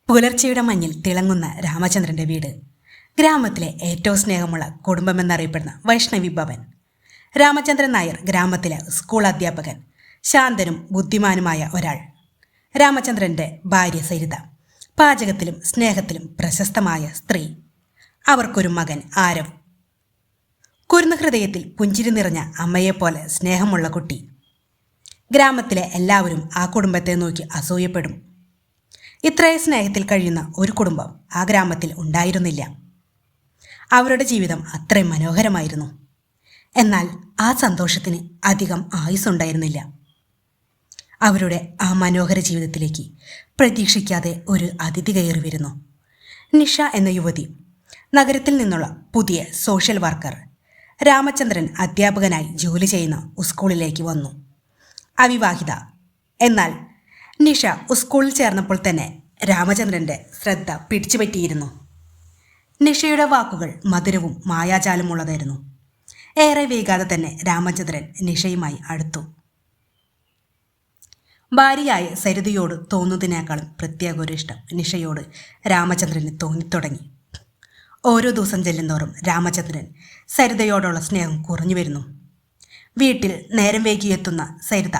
പുലർച്ചെയുടെ മഞ്ഞിൽ തിളങ്ങുന്ന രാമചന്ദ്രൻ്റെ വീട്. ഗ്രാമത്തിലെ ഏറ്റവും സ്നേഹമുള്ള കുടുംബമെന്നറിയപ്പെടുന്ന വൈഷ്ണവി ഭവൻ. രാമചന്ദ്രൻ നായർ ഗ്രാമത്തിലെ സ്കൂൾ അധ്യാപകൻ, ശാന്തനും ബുദ്ധിമാനുമായ ഒരാൾ. രാമചന്ദ്രൻ്റെ ഭാര്യ സരിത, പാചകത്തിലും സ്നേഹത്തിലും പ്രശസ്തമായ സ്ത്രീ. അവർക്കൊരു മകൻ ആരവ്. കുരുന്ന ഹൃദയത്തിൽ പുഞ്ചിരി നിറഞ്ഞ അമ്മയെപ്പോലെ സ്നേഹമുള്ള കുട്ടി. ഗ്രാമത്തിലെ എല്ലാവരും ആ കുടുംബത്തെ നോക്കി അസൂയപ്പെടും. ഇത്രയും സ്നേഹത്തിൽ കഴിയുന്ന ഒരു കുടുംബം ആ ഗ്രാമത്തിൽ ഉണ്ടായിരുന്നില്ല. അവരുടെ ജീവിതം അത്രയും മനോഹരമായിരുന്നു. എന്നാൽ ആ സന്തോഷത്തിന് അധികം ആയുസ്സുണ്ടായിരുന്നില്ല. അവരുടെ ആ മനോഹര ജീവിതത്തിലേക്ക് പ്രതീക്ഷിക്കാതെ ഒരു അതിഥി കയറി വരുന്നു. നിഷ എന്ന യുവതി, നഗരത്തിൽ നിന്നുള്ള പുതിയ സോഷ്യൽ വർക്കർ. രാമചന്ദ്രൻ അധ്യാപകനായി ജോലി ചെയ്യുന്ന സ്കൂളിലേക്ക് വന്നു. അവിവാഹിത. എന്നാൽ നിഷ സ്കൂളിൽ ചേർന്നപ്പോൾ തന്നെ രാമചന്ദ്രൻ്റെ ശ്രദ്ധ പിടിച്ചുപറ്റിയിരുന്നു. നിഷയുടെ വാക്കുകൾ മധുരവും മായാജാലമുള്ളതായിരുന്നു. ഏറെ വൈകാതെ തന്നെ രാമചന്ദ്രൻ നിഷയുമായി അടുത്തു. ഭാര്യയായ സരിതയോട് തോന്നുന്നതിനേക്കാളും പ്രത്യേക ഒരു ഇഷ്ടം നിഷയോട് രാമചന്ദ്രന് തോന്നിത്തുടങ്ങി. ഓരോ ദിവസം ചെല്ലുന്തോറും രാമചന്ദ്രൻ സരിതയോടുള്ള സ്നേഹം കുറഞ്ഞു വരുന്നു. വീട്ടിൽ നേരം വൈകിയെത്തുന്ന സരിത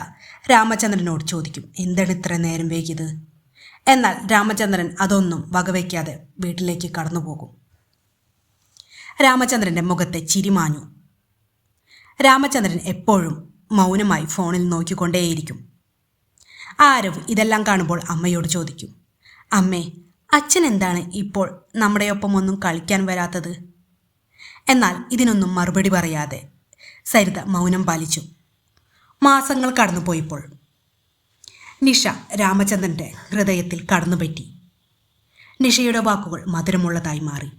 രാമചന്ദ്രനോട് ചോദിക്കും, എന്താണ് ഇത്ര നേരം വൈകിയത്? എന്നാൽ രാമചന്ദ്രൻ അതൊന്നും വകവയ്ക്കാതെ വീട്ടിലേക്ക് കടന്നുപോകും. രാമചന്ദ്രൻ്റെ മുഖത്തെ ചിരി മാഞ്ഞു. രാമചന്ദ്രൻ എപ്പോഴും മൗനമായി ഫോണിൽ നോക്കിക്കൊണ്ടേയിരിക്കും. ആരവ് ഇതെല്ലാം കാണുമ്പോൾ അമ്മയോട് ചോദിക്കും, അമ്മേ, അച്ഛൻ എന്താണ് ഇപ്പോൾ നമ്മുടെ ഒപ്പം ഒന്നും കളിക്കാൻ വരാത്തത്? എന്നാൽ ഇതിനൊന്നും മറുപടി പറയാതെ സരിത മൗനം പാലിച്ചു. മാസങ്ങൾ കടന്നുപോയപ്പോൾ നിഷ രാമചന്ദ്രൻ്റെ ഹൃദയത്തിൽ കടന്നുപറ്റി. നിഷയുടെ വാക്കുകൾ മധുരമുള്ളതായി മാറി.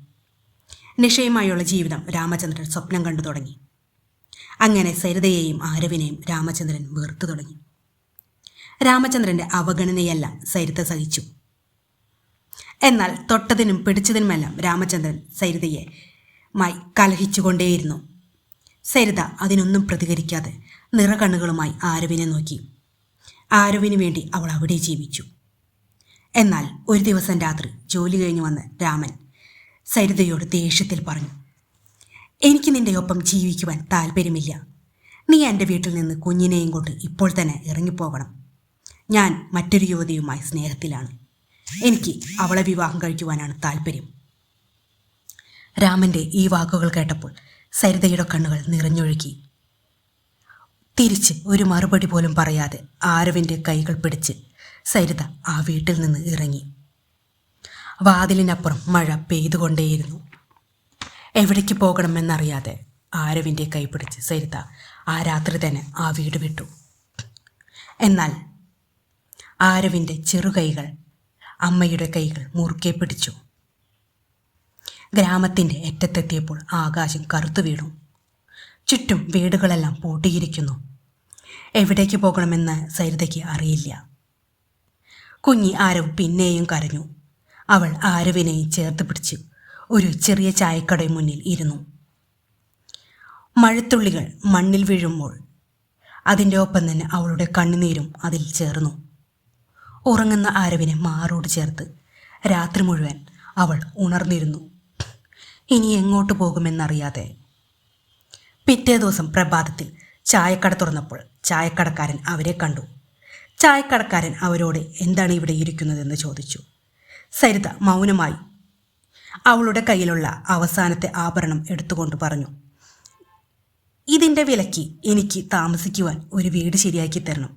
നിഷയുമായുള്ള ജീവിതം രാമചന്ദ്രൻ സ്വപ്നം കണ്ടു തുടങ്ങി. അങ്ങനെ സരിതയെയും ആരവിനെയും രാമചന്ദ്രൻ വെറുത്തു തുടങ്ങി. രാമചന്ദ്രൻ്റെ അവഗണനയെല്ലാം സരിത സഹിച്ചു. എന്നാൽ തൊട്ടതിനും പിടിച്ചതിനുമെല്ലാം രാമചന്ദ്രൻ സരിതയെ കലഹിച്ചുകൊണ്ടേയിരുന്നു. സരിത അതിനൊന്നും പ്രതികരിക്കാതെ നിറകണ്ണുകളുമായി ആരവിനെ നോക്കി. ആരവിന് വേണ്ടി അവൾ അവിടെ ജീവിച്ചു. എന്നാൽ ഒരു ദിവസം രാത്രി ജോലി കഴിഞ്ഞ് വന്ന് രാമൻ സരിതയോട് ദേഷ്യത്തിൽ പറഞ്ഞു, എനിക്ക് നിന്റെ ഒപ്പം ജീവിക്കുവാൻ താല്പര്യമില്ല. നീ എൻ്റെ വീട്ടിൽ നിന്ന് കുഞ്ഞിനെയും കൊണ്ട് ഇപ്പോൾ തന്നെ ഇറങ്ങിപ്പോകണം. ഞാൻ മറ്റൊരു യുവതിയുമായി സ്നേഹത്തിലാണ്. എനിക്ക് അവളെ വിവാഹം കഴിക്കുവാനാണ് താല്പര്യം. രാമൻ്റെ ഈ വാക്കുകൾ കേട്ടപ്പോൾ സരിതയുടെ കണ്ണുകൾ നിറഞ്ഞൊഴുകി. തിരിച്ച് ഒരു മറുപടി പോലും പറയാതെ ആരവിൻ്റെ കൈകൾ പിടിച്ച് സരിത ആ വീട്ടിൽ നിന്ന് ഇറങ്ങി. വാതിലിനപ്പുറം മഴ പെയ്തുകൊണ്ടേയിരുന്നു. എവിടേക്ക് പോകണമെന്നറിയാതെ ആരവിൻ്റെ കൈ പിടിച്ച് സരിത ആ രാത്രി തന്നെ ആ വീട് വിട്ടു. എന്നാൽ ആരവിൻ്റെ ചെറുകൈകൾ അമ്മയുടെ കൈകൾ മുറുക്കെ പിടിച്ചു. ഗ്രാമത്തിൻ്റെ അറ്റത്തെത്തിയപ്പോൾ ആകാശം കറുത്തു വീണു. ചുറ്റും വീടുകളെല്ലാം പൂട്ടിയിരിക്കുന്നു. എവിടേക്ക് പോകണമെന്ന് സരിതയ്ക്ക് അറിയില്ല. കുഞ്ഞി ആരവ് പിന്നെയും കരഞ്ഞു. അവൾ ആരവിനെയും ചേർത്ത് പിടിച്ച് ഒരു ചെറിയ ചായക്കടയുടെ മുന്നിൽ ഇരുന്നു. മഴത്തുള്ളികൾ മണ്ണിൽ വീഴുമ്പോൾ അതിൻ്റെ ഒപ്പം തന്നെ അവളുടെ കണ്ണുനീരും അതിൽ ചേർന്നു. ഉറങ്ങുന്ന ആരവിനെ മാറോട് ചേർത്ത് രാത്രി മുഴുവൻ അവൾ ഉണർന്നിരുന്നു. ഇനി എങ്ങോട്ട് പോകുമെന്നറിയാതെ. പിറ്റേ ദിവസം പ്രഭാതത്തിൽ ചായക്കട തുറന്നപ്പോൾ ചായക്കടക്കാരൻ അവരെ കണ്ടു. ചായക്കടക്കാരൻ അവരോട് എന്താണ് ഇവിടെ ഇരിക്കുന്നതെന്ന് ചോദിച്ചു. സരിത മൗനമായി അവളുടെ കയ്യിലുള്ള അവസാനത്തെ ആഭരണം എടുത്തുകൊണ്ട് പറഞ്ഞു, ഇതിൻ്റെ വിലയ്ക്ക് എനിക്ക് താമസിക്കുവാൻ ഒരു വീട് ശരിയാക്കി തരണം.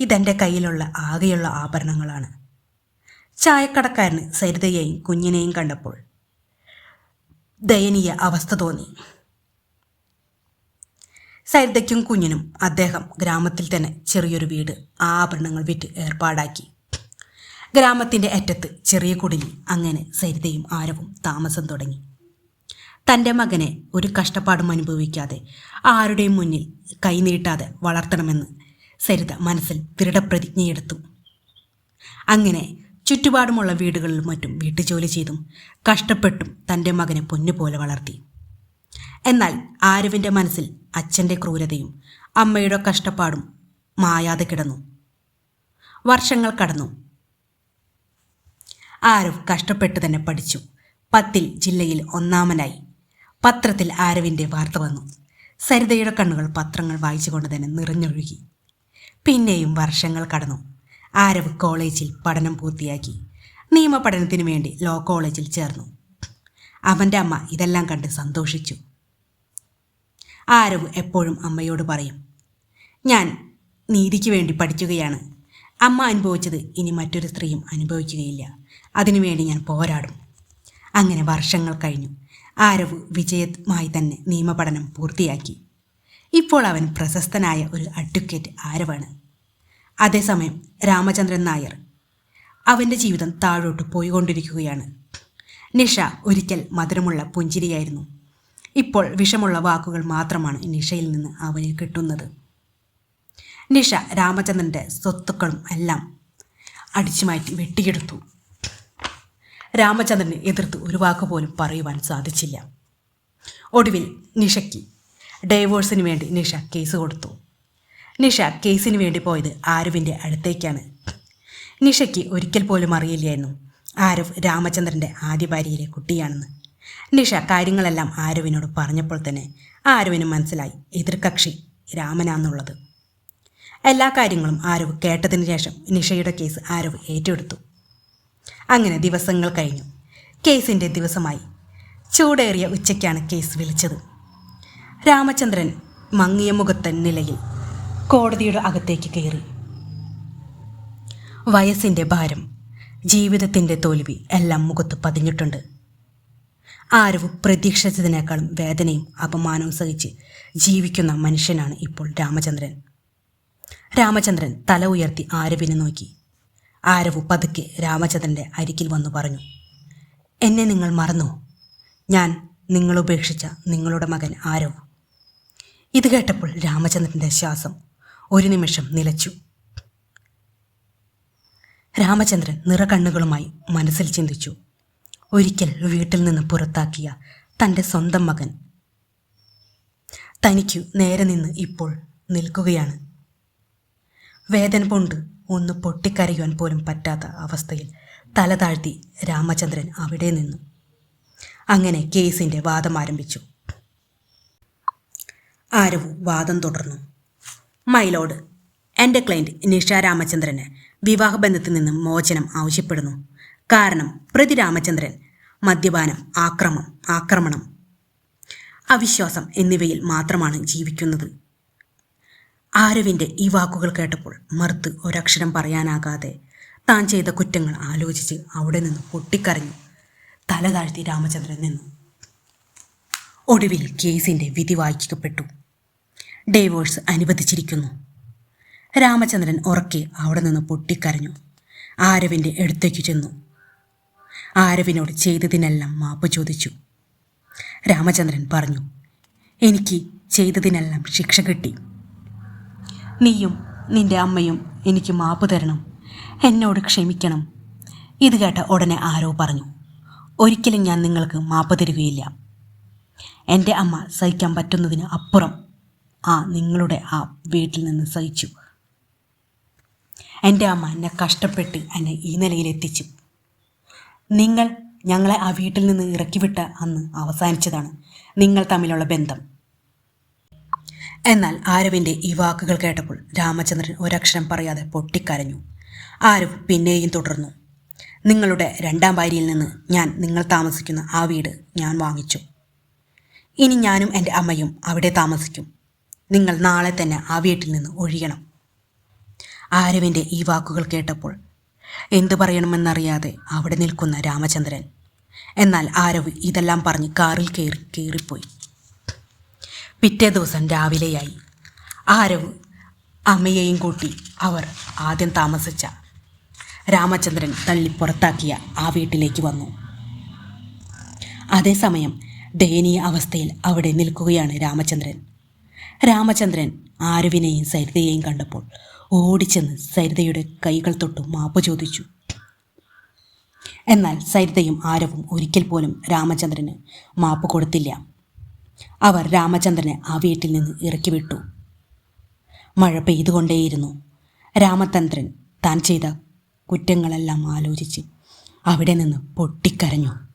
ഇതെൻ്റെ കയ്യിലുള്ള ആകെയുള്ള ആഭരണങ്ങളാണ്. ചായക്കടക്കാരന് സരിതയെയും കുഞ്ഞിനെയും കണ്ടപ്പോൾ ദയനീയ അവസ്ഥ തോന്നി. സരിതയ്ക്കും കുഞ്ഞിനും അദ്ദേഹം ഗ്രാമത്തിൽ തന്നെ ചെറിയൊരു വീട് ആഭരണങ്ങൾ വിറ്റ് ഏർപ്പാടാക്കി. ഗ്രാമത്തിൻ്റെ അറ്റത്ത് ചെറിയ കുടിലിൽ അങ്ങനെ സരിതയും ആരവും താമസം തുടങ്ങി. തൻ്റെ മകനെ ഒരു കഷ്ടപ്പാടും അനുഭവിക്കാതെ ആരുടെയും മുന്നിൽ കൈനീട്ടാതെ വളർത്തണമെന്ന് സരിത മനസ്സിൽ ദൃഢപ്രതിജ്ഞയെടുത്തു. അങ്ങനെ ചുറ്റുപാടുമുള്ള വീടുകളിലും മറ്റും വീട്ടുജോലി ചെയ്തും കഷ്ടപ്പെട്ടും തൻ്റെ മകനെ പൊന്നുപോലെ വളർത്തി. എന്നാൽ ആരവിൻ്റെ മനസ്സിൽ അച്ഛൻ്റെ ക്രൂരതയും അമ്മയുടെ കഷ്ടപ്പാടും മായാതെ കിടന്നു. വർഷങ്ങൾ കടന്നു. ആരവ് കഷ്ടപ്പെട്ട് തന്നെ പഠിച്ചു. 10ൽ ജില്ലയിൽ ഒന്നാമനായി. പത്രത്തിൽ ആരവിൻ്റെ വാർത്ത വന്നു. സരിതയുടെ കണ്ണുകൾ പത്രങ്ങൾ വായിച്ചുകൊണ്ട് തന്നെ നിറഞ്ഞൊഴുകി. പിന്നെയും വർഷങ്ങൾ കടന്നു. ആരവ് കോളേജിൽ പഠനം പൂർത്തിയാക്കി. നിയമ പഠനത്തിനു വേണ്ടി ലോ കോളേജിൽ ചേർന്നു. അവൻ്റെ അമ്മ ഇതെല്ലാം കണ്ട് സന്തോഷിച്ചു. ആരവ് എപ്പോഴും അമ്മയോട് പറയും, ഞാൻ നീതിക്ക് വേണ്ടി പഠിക്കുകയാണ്. അമ്മ അനുഭവിച്ചത് ഇനി മറ്റൊരു സ്ത്രീയും അനുഭവിക്കുകയില്ല. അതിനുവേണ്ടി ഞാൻ പോരാടും. അങ്ങനെ വർഷങ്ങൾ കഴിഞ്ഞു. ആരവ് വിജയമായി തന്നെ നിയമപഠനം പൂർത്തിയാക്കി. ഇപ്പോൾ അവൻ പ്രശസ്തനായ ഒരു അഡ്വക്കേറ്റ് ആരവാണ്. അതേസമയം രാമചന്ദ്രൻ നായർ അവൻ്റെ ജീവിതം താഴോട്ട് പോയിക്കൊണ്ടിരിക്കുകയാണ്. നിഷ ഒരിക്കൽ മധുരമുള്ള പുഞ്ചിരിയായിരുന്നു. ഇപ്പോൾ വിഷമുള്ള വാക്കുകൾ മാത്രമാണ് നിഷയിൽ നിന്ന് അവന് കിട്ടുന്നത്. നിഷ രാമചന്ദ്രൻ്റെ സ്വത്തുക്കളും എല്ലാം അടിച്ചുമാറ്റി വെട്ടിയെടുത്തു. രാമചന്ദ്രനെ എതിർത്ത് ഒരു വാക്കുപോലും പറയുവാൻ സാധിച്ചില്ല. ഒടുവിൽ നിഷയ്ക്ക് ഡൈവോഴ്സിന് വേണ്ടി നിഷ കേസ് കൊടുത്തു. നിഷ കേസിന് വേണ്ടി പോയത് ആരവിൻ്റെ അടുത്തേക്കാണ്. നിഷയ്ക്ക് ഒരിക്കൽ പോലും അറിയില്ലായിരുന്നു ആരവ് രാമചന്ദ്രൻ്റെ ആദ്യ ഭാര്യയിലെ കുട്ടിയാണെന്ന്. നിഷ കാര്യങ്ങളെല്ലാം ആരവിനോട് പറഞ്ഞപ്പോൾ തന്നെ ആരവിന് മനസ്സിലായി എതിർകക്ഷി രാമനാന്നുള്ളത്. എല്ലാ കാര്യങ്ങളും ആരവ് കേട്ടതിന് ശേഷം നിഷയുടെ കേസ് ആരവ് ഏറ്റെടുത്തു. അങ്ങനെ ദിവസങ്ങൾ കഴിഞ്ഞു. കേസിൻ്റെ ദിവസമായി. ചൂടേറിയ ഉച്ചയ്ക്കാണ് കേസ് വിളിച്ചത്. രാമചന്ദ്രൻ മങ്ങിയ മുഖത്തൻ നിലയിൽ കോടതിയുടെ അകത്തേക്ക് കയറി. വയസ്സിൻ്റെ ഭാരം, ജീവിതത്തിൻ്റെ തോൽവി എല്ലാം മുഖത്ത് പതിഞ്ഞിട്ടുണ്ട്. ആരവ് പ്രതീക്ഷിച്ചതിനേക്കാളും വേദനയും അപമാനവും സഹിച്ച് ജീവിക്കുന്ന മനുഷ്യനാണ് ഇപ്പോൾ രാമചന്ദ്രൻ. രാമചന്ദ്രൻ തല ഉയർത്തി ആരവിനെ നോക്കി. ആരവ് പതുക്കെ രാമചന്ദ്രൻ്റെ അരികിൽ വന്നു പറഞ്ഞു, എന്നെ നിങ്ങൾ മറന്നോ? ഞാൻ നിങ്ങളുപേക്ഷിച്ച നിങ്ങളുടെ മകൻ ആരവ്. ഇത് കേട്ടപ്പോൾ രാമചന്ദ്രൻ്റെ ശ്വാസം ഒരു നിമിഷം നിലച്ചു. രാമചന്ദ്രൻ നിറകണ്ണുകളുമായി മനസ്സിൽ ചിന്തിച്ചു. ഒരിക്കൽ വീട്ടിൽ നിന്ന് പുറത്താക്കിയ തൻ്റെ സ്വന്തം മകൻ തനിക്കു നേരെ നിന്ന് ഇപ്പോൾ നിൽക്കുകയാണ്. വേദന കൊണ്ട് ഒന്ന് പൊട്ടിക്കരയുവാൻ പോലും പറ്റാത്ത അവസ്ഥയിൽ തല താഴ്ത്തി രാമചന്ദ്രൻ അവിടെ നിന്നു. അങ്ങനെ കേസിൻ്റെ വാദം ആരംഭിച്ചു. ആരവ് വാദം തുടർന്നു. മൈലോഡ്, എൻ്റെ ക്ലയൻറ്റ് നിഷ രാമചന്ദ്രന് വിവാഹബന്ധത്തിൽ നിന്ന് മോചനം ആവശ്യപ്പെടുന്നു. കാരണം പ്രതി രാമചന്ദ്രൻ മദ്യപാനം, ആക്രമണം, അവിശ്വാസം എന്നിവയിൽ മാത്രമാണ് ജീവിക്കുന്നത്. ആരവിൻ്റെ ഈ വാക്കുകൾ കേട്ടപ്പോൾ മറുത്ത് ഒരക്ഷരം പറയാനാകാതെ താൻ ചെയ്ത കുറ്റങ്ങൾ ആലോചിച്ച് അവിടെ നിന്ന് പൊട്ടിക്കരഞ്ഞു. തല താഴ്ത്തി രാമചന്ദ്രൻ നിന്നു. ഒടുവിൽ കേസിൻ്റെ വിധി വായിക്കപ്പെട്ടു. ഡൈവോഴ്സ് അനുവദിച്ചിരിക്കുന്നു. രാമചന്ദ്രൻ ഉറക്കെ അവിടെ നിന്ന് പൊട്ടിക്കരഞ്ഞു. ആരവിൻ്റെ അടുത്തേക്ക് ചെന്നു. ആരവിനോട് ചെയ്തതിനെല്ലാം മാപ്പ് ചോദിച്ചു. രാമചന്ദ്രൻ പറഞ്ഞു, എനിക്ക് ചെയ്തതിനെല്ലാം ശിക്ഷ കിട്ടി. നീയും നിൻ്റെ അമ്മയും എനിക്ക് മാപ്പ് തരണം, എന്നോട് ക്ഷമിക്കണം. ഇത് കേട്ട ഉടനെ ആരോ പറഞ്ഞു, ഒരിക്കലും ഞാൻ നിങ്ങൾക്ക് മാപ്പ് തരികയില്ല. എൻ്റെ അമ്മ സഹിക്കാൻ പറ്റുന്നതിന് അപ്പുറം നിങ്ങളുടെ വീട്ടിൽ നിന്ന് സഹിച്ചു. എൻ്റെ അമ്മ എന്നെ കഷ്ടപ്പെട്ട് എന്നെ ഈ നിലയിലെത്തിച്ചു. നിങ്ങൾ ഞങ്ങളെ ആ വീട്ടിൽ നിന്ന് ഇറക്കിവിട്ട അന്ന് അവസാനിച്ചതാണ് നിങ്ങൾ തമ്മിലുള്ള ബന്ധം. എന്നാൽ ആരവിൻ്റെ ഈ വാക്കുകൾ കേട്ടപ്പോൾ രാമചന്ദ്രൻ ഒരക്ഷരം പറയാതെ പൊട്ടിക്കരഞ്ഞു. ആരവ് പിന്നെയും തുടർന്നു, നിങ്ങളുടെ രണ്ടാം ഭാര്യയിൽ നിന്ന് ഞാൻ നിങ്ങൾ താമസിക്കുന്ന ആ വീട് ഞാൻ വാങ്ങിച്ചു. ഇനി ഞാനും എൻ്റെ അമ്മയും അവിടെ താമസിക്കും. നിങ്ങൾ നാളെ തന്നെ ആ വീട്ടിൽ നിന്ന് ഒഴിയണം. ആരവിൻ്റെ ഈ വാക്കുകൾ കേട്ടപ്പോൾ എന്തു പറയണമെന്നറിയാതെ അവിടെ നിൽക്കുന്ന രാമചന്ദ്രൻ. എന്നാൽ ആരവ് ഇതെല്ലാം പറഞ്ഞ് കാറിൽ കയറിപ്പോയി. പിറ്റേ ദിവസം രാവിലെയായി. ആരവ് അമ്മയെയും കൂട്ടി അവർ ആദ്യം താമസിച്ച രാമചന്ദ്രൻ തള്ളി പുറത്താക്കിയ ആ വീട്ടിലേക്ക് വന്നു. അതേസമയം ദയനീയ അവസ്ഥയിൽ അവിടെ നിൽക്കുകയാണ് രാമചന്ദ്രൻ. രാമചന്ദ്രൻ ആരവിനെയും സരിതയെയും കണ്ടപ്പോൾ ഓടിച്ചെന്ന് സരിതയുടെ കൈകൾ തൊട്ട് മാപ്പ് ചോദിച്ചു. എന്നാൽ സരിതയും ആരവും ഒരിക്കൽ പോലും രാമചന്ദ്രന് മാപ്പ് കൊടുത്തില്ല. അവർ രാമചന്ദ്രനെ ആ വീട്ടിൽ നിന്ന് ഇറക്കി വിട്ടു. മഴ പെയ്തുകൊണ്ടേയിരുന്നു. രാമചന്ദ്രൻ താൻ ചെയ്ത കുറ്റങ്ങളെല്ലാം ആലോചിച്ച് അവിടെ നിന്ന് പൊട്ടിക്കരഞ്ഞു.